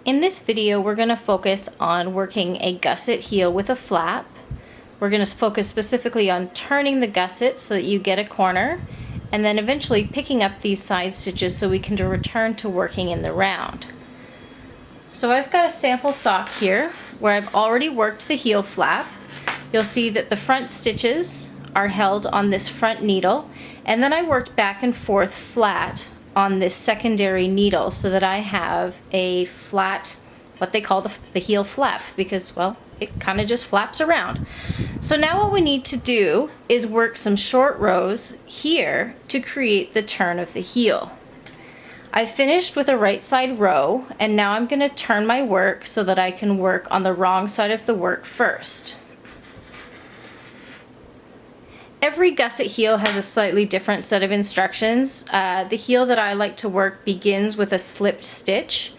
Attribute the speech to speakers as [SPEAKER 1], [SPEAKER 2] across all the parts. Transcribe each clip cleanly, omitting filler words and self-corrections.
[SPEAKER 1] In this video, we're going to focus on working a gusset heel with a flap. We're going to focus specifically on turning the gusset so that you get a corner, and then eventually picking up these side stitches so we can return to working in the round. So I've got a sample sock here where I've already worked the heel flap. You'll see that the front stitches are held on this front needle, and then I worked back and forth flat on this secondary needle so that I have a flat, what they call the heel flap, because, well, it kind of just flaps around. So now what we need to do is work some short rows here to create the turn of the heel. I finished with a right side row, and now I'm going to turn my work so that I can work on the wrong side of the work first. Every gusset heel has a slightly different set of instructions. The heel that I like to work begins with a slipped stitch.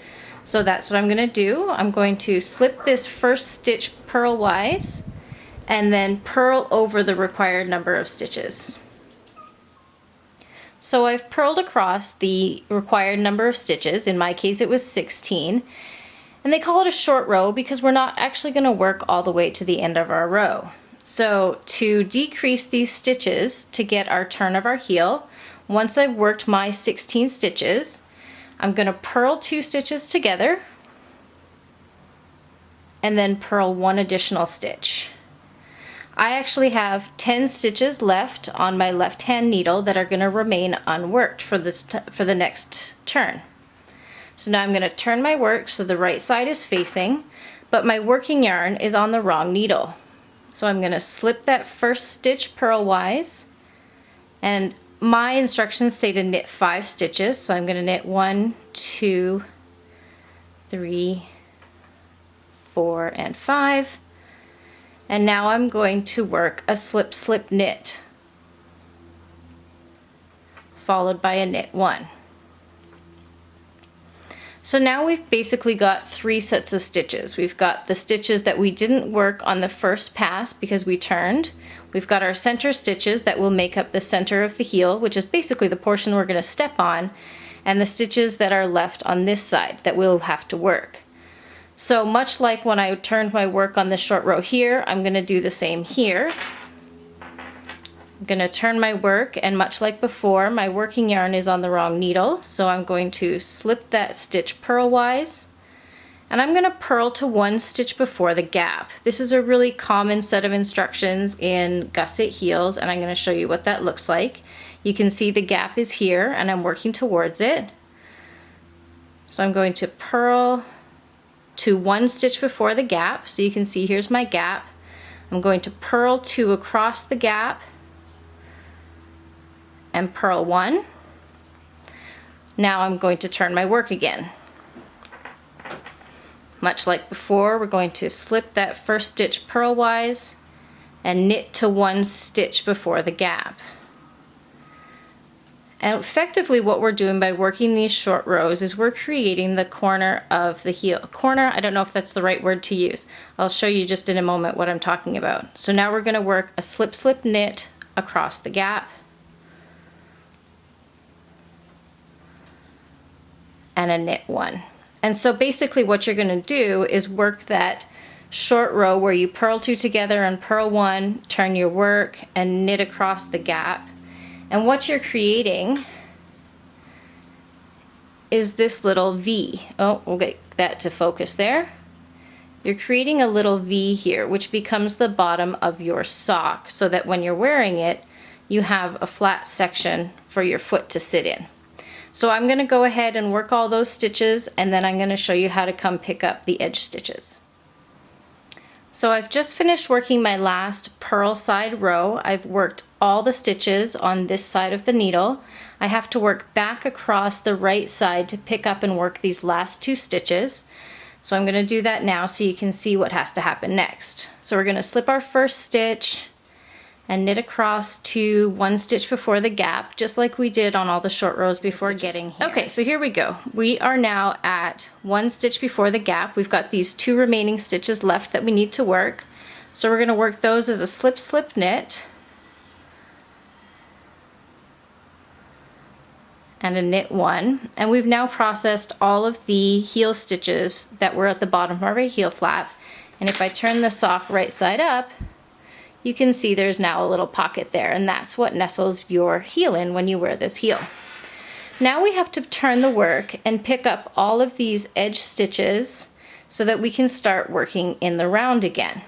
[SPEAKER 1] So that's what I'm going to do. I'm going to slip this first stitch purlwise and then purl over the required number of stitches. So I've purled across the required number of stitches. In my case it was 16. And they call it a short row because we're not actually going to work all the way to the end of our row. So to decrease these stitches to get our turn of our heel, once I've worked my 16 stitches, I'm going to purl 2 stitches together and then purl 1 additional stitch. I actually have 10 stitches left on my left hand needle that are going to remain unworked for the next turn. So now I'm going to turn my work so the right side is facing, but my working yarn is on the wrong needle. So I'm going to slip that first stitch purlwise, and my instructions say to knit 5 stitches, so I'm going to knit 1, 2, 3, 4, and 5. And now I'm going to work a slip slip knit followed by a knit 1. So now we've basically got 3 sets of stitches. We've got the stitches that we didn't work on the first pass because we turned. We've got our center stitches that will make up the center of the heel, which is basically the portion we're going to step on, and the stitches that are left on this side that we'll have to work. So much like when I turned my work on the short row here, I'm going to do the same here. I'm going to turn my work, and much like before, my working yarn is on the wrong needle, so I'm going to slip that stitch purlwise, and I'm going to purl to 1 stitch before the gap. This is a really common set of instructions in gusset heels, and I'm going to show you what that looks like. You can see the gap is here, and I'm working towards it. So I'm going to purl to 1 stitch before the gap, so you can see here's my gap. I'm going to purl 2 across the gap, and purl 1. Now I'm going to turn my work again. Much like before, we're going to slip that first stitch purlwise and knit to 1 stitch before the gap. And effectively what we're doing by working these short rows is we're creating the corner of the heel. Corner, I don't know if that's the right word to use. I'll show you just in a moment what I'm talking about. So now we're going to work a slip slip knit across the gap, and a knit 1. And so basically what you're going to do is work that short row where you purl 2 together and purl 1, turn your work, and knit across the gap. And what you're creating is this little V. Oh, we'll get that to focus there. You're creating a little V here, which becomes the bottom of your sock, so that when you're wearing it, you have a flat section for your foot to sit in. So I'm going to go ahead and work all those stitches, and then I'm going to show you how to come pick up the edge stitches. So I've just finished working my last purl side row. I've worked all the stitches on this side of the needle. I have to work back across the right side to pick up and work these last 2 stitches. So I'm going to do that now so you can see what has to happen next. So we're going to slip our first stitch and knit across to 1 stitch before the gap, just like we did on all the short rows before getting here. Okay, so here we go. We are now at 1 stitch before the gap. We've got these 2 remaining stitches left that we need to work. So we're going to work those as a slip slip knit. and a knit 1, and we've now processed all of the heel stitches that were at the bottom of our heel flap. And if I turn the sock right side up, you can see there's now a little pocket there, and that's what nestles your heel in when you wear this heel. Now we have to turn the work and pick up all of these edge stitches so that we can start working in the round again.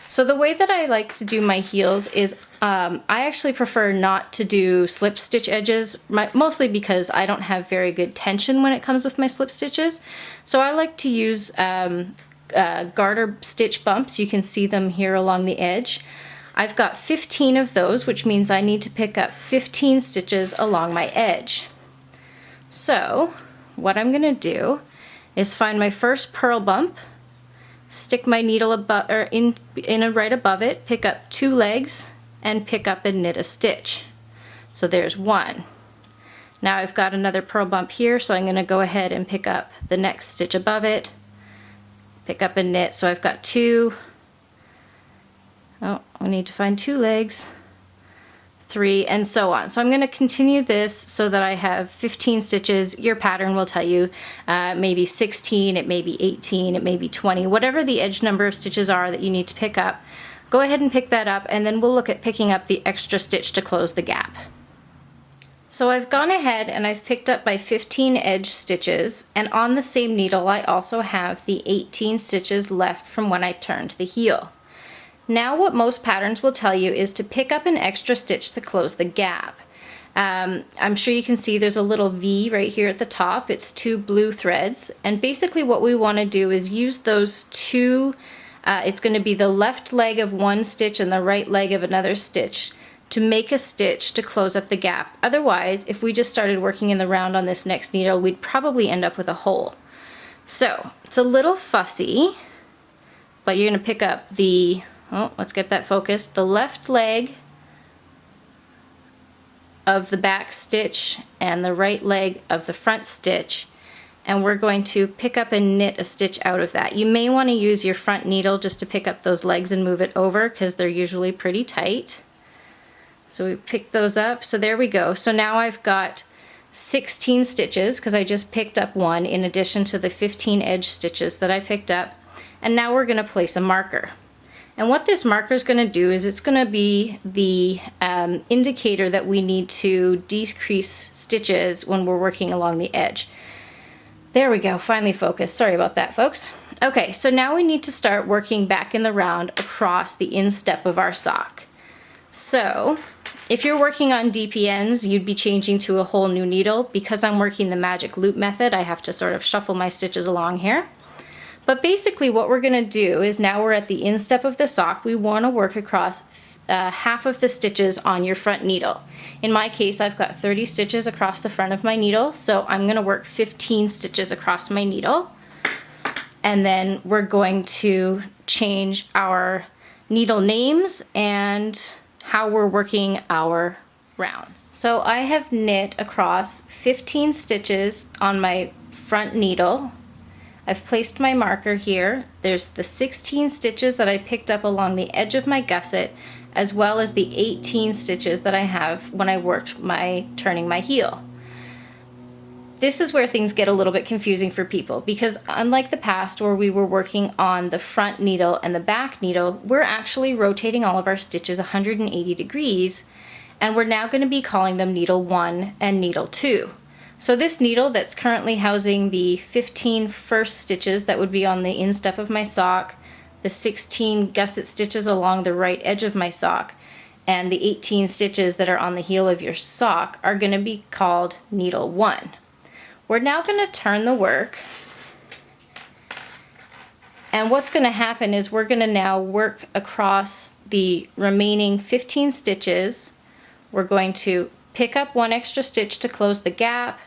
[SPEAKER 1] So the way that I like to do my heels is I actually prefer not to do slip stitch edges, mostly because I don't have very good tension when it comes with my slip stitches. So I like to use garter stitch bumps. You can see them here along the edge. I've got 15 of those, which means I need to pick up 15 stitches along my edge. So what I'm going to do is find my first purl bump, stick my needle above, or in right above it, pick up 2 legs, and pick up and knit a stitch. So there's 1. Now I've got another purl bump here, so I'm going to go ahead and pick up the next stitch above it, pick up and knit. So I've got 2. Oh, I need to find 2 legs, 3, and so on. So I'm going to continue this so that I have 15 stitches. Your pattern will tell you maybe 16, it may be 18, it may be 20, whatever the edge number of stitches are that you need to pick up. Go ahead and pick that up, and then we'll look at picking up the extra stitch to close the gap. So I've gone ahead and I've picked up my 15 edge stitches, and on the same needle I also have the 18 stitches left from when I turned the heel. Now what most patterns will tell you is to pick up an extra stitch to close the gap. I'm sure you can see there's a little V right here at the top. It's 2 blue threads, and basically what we want to do is use those 2, it's going to be the left leg of one stitch and the right leg of another stitch, to make a stitch to close up the gap. Otherwise, if we just started working in the round on this next needle, we'd probably end up with a hole. So it's a little fussy, but you're going to pick up the, oh, let's get that focused, the left leg of the back stitch and the right leg of the front stitch, and we're going to pick up and knit a stitch out of that. You may want to use your front needle just to pick up those legs and move it over, because they're usually pretty tight. So we pick those up. So there we go. So now I've got 16 stitches because I just picked up 1 in addition to the 15 edge stitches that I picked up. And now we're going to place a marker. And what this marker is going to do is it's going to be the indicator that we need to decrease stitches when we're working along the edge. There we go, finally focused. Sorry about that, folks. Okay, so now we need to start working back in the round across the instep of our sock. So if you're working on DPNs, you'd be changing to a whole new needle. Because I'm working the magic loop method, I have to sort of shuffle my stitches along here. But basically what we're going to do is, now we're at the instep of the sock, we want to work across half of the stitches on your front needle. In my case, I've got 30 stitches across the front of my needle, so I'm going to work 15 stitches across my needle. And then we're going to change our needle names and how we're working our rounds. So I have knit across 15 stitches on my front needle. I've placed my marker here. There's the 16 stitches that I picked up along the edge of my gusset, as well as the 18 stitches that I have when I worked my turning my heel. This is where things get a little bit confusing for people, because unlike the past where we were working on the front needle and the back needle, we're actually rotating all of our stitches 180 degrees, and we're now going to be calling them needle 1 and needle 2. So this needle that's currently housing the 15 first stitches that would be on the instep of my sock, the 16 gusset stitches along the right edge of my sock, and the 18 stitches that are on the heel of your sock are going to be called needle 1. We're now going to turn the work, and what's going to happen is we're going to now work across the remaining 15 stitches. We're going to pick up 1 extra stitch to close the gap.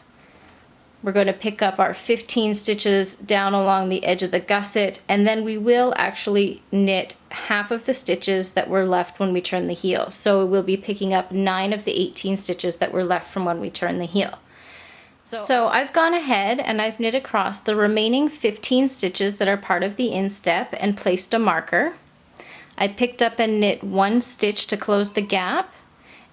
[SPEAKER 1] We're going to pick up our 15 stitches down along the edge of the gusset, and then we will actually knit half of the stitches that were left when we turn the heel. So we'll be picking up 9 of the 18 stitches that were left from when we turned the heel. So I've gone ahead and I've knit across the remaining 15 stitches that are part of the instep and placed a marker. I picked up and knit 1 stitch to close the gap,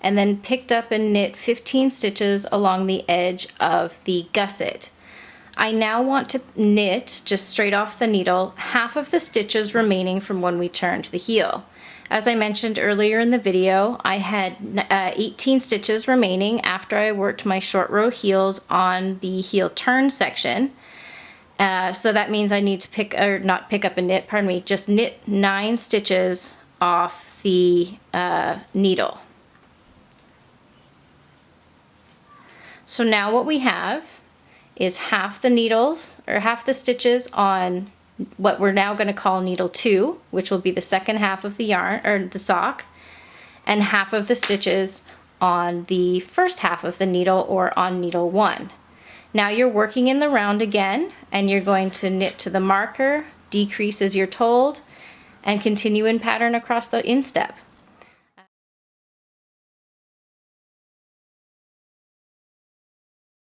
[SPEAKER 1] and then picked up and knit 15 stitches along the edge of the gusset. I now want to knit, just straight off the needle, half of the stitches remaining from when we turned the heel. As I mentioned earlier in the video, I had 18 stitches remaining after I worked my short row heels on the heel turn section. So that means I need to just knit 9 stitches off the needle. So now what we have is half the stitches on what we're now going to call needle 2, which will be the second half of the yarn or the sock, and half of the stitches on the first half of the needle or on needle 1. Now you're working in the round again, and you're going to knit to the marker, decrease as you're told, and continue in pattern across the instep.